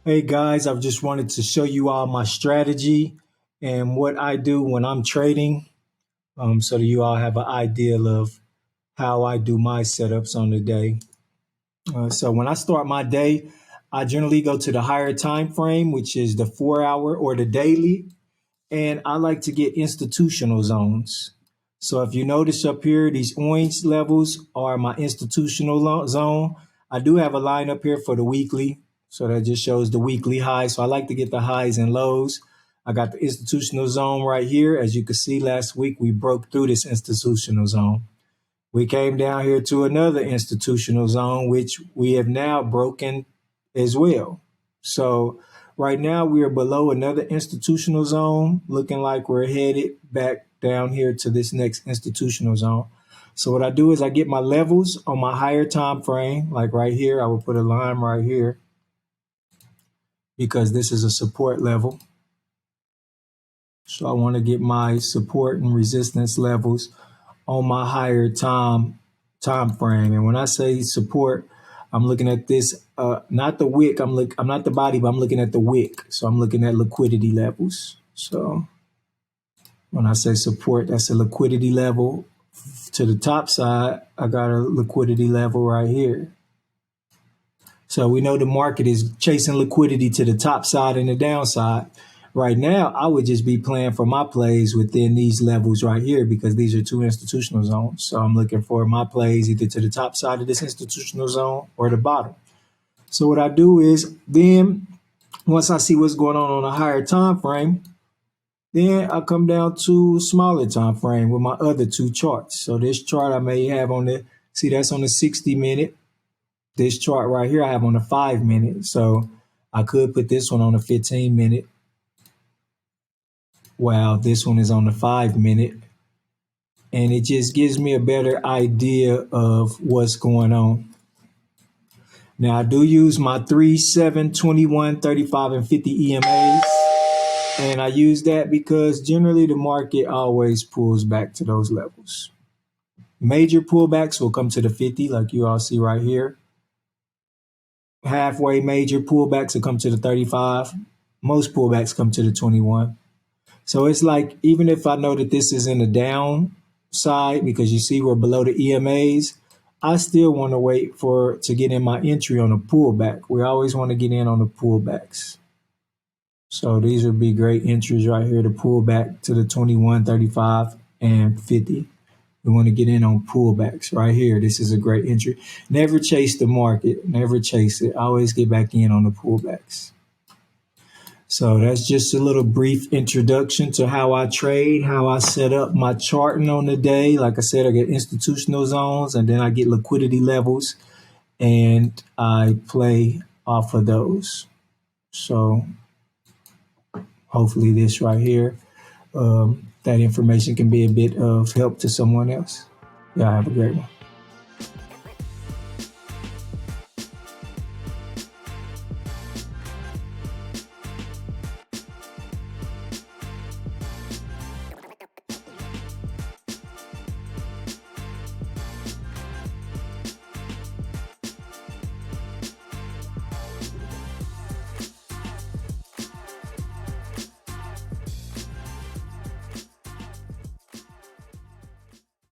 Hey guys, I've just wanted to show you all my strategy and what I do when I'm trading, so that you all have an idea of how I do my setups on the day. So when I start my day, I generally go to the higher time frame, which is the 4 hour or the daily, and I like to get institutional zones. So if you notice up here, these orange levels are my institutional zone. I do have a line up here for the weekly, so that just shows the weekly highs. So I like to get the highs and lows. I got the institutional zone right here. As you can see, last week we broke through this institutional zone. We came down here to another institutional zone, which we have now broken as well. So right now we are below another institutional zone, looking like we're headed back down here to this next institutional zone. So what I do is I get my levels on my higher time frame, like right here. I will put a line right here because this is a support level. So I want to get my support and resistance levels on my higher time frame. And when I say support, I'm looking at this, not the wick. I'm not the body, but I'm looking at the wick. So I'm looking at liquidity levels. So when I say support, that's a liquidity level. To the top side, I got a liquidity level right here. So we know the market is chasing liquidity to the top side and the downside. Right now, I would just be playing for my plays within these levels right here because these are two institutional zones. So I'm looking for my plays either to the top side of this institutional zone or the bottom. So what I do is then once I see what's going on a higher time frame, then I come down to smaller time frame with my other two charts. So this chart I may have on the, see that's on the 60-minute. This chart right here I have on the 5-minute. So I could put this one on the 15-minute. While this one is on the 5-minute, and it just gives me a better idea of what's going on. Now I do use my 3, 7, 21, 35, and 50 EMAs, and I use that because generally the market always pulls back to those levels. Major pullbacks will come to the 50, like you all see right here. Halfway major pullbacks will come to the 35. Most pullbacks come to the 21. So it's like, even if I know that this is in the down side, because you see we're below the EMAs, I still want to wait to get in my entry on a pullback. We always want to get in on the pullbacks. So these would be great entries right here to pull back to the 21, 35, and 50. We want to get in on pullbacks right here. This is a great entry. Never chase the market. Never chase it. Always get back in on the pullbacks. So that's just a little brief introduction to how I trade, how I set up my charting on the day. Like I said, I get institutional zones and then I get liquidity levels and I play off of those. So hopefully this right here, that information can be a bit of help to someone else. Yeah, have a great one.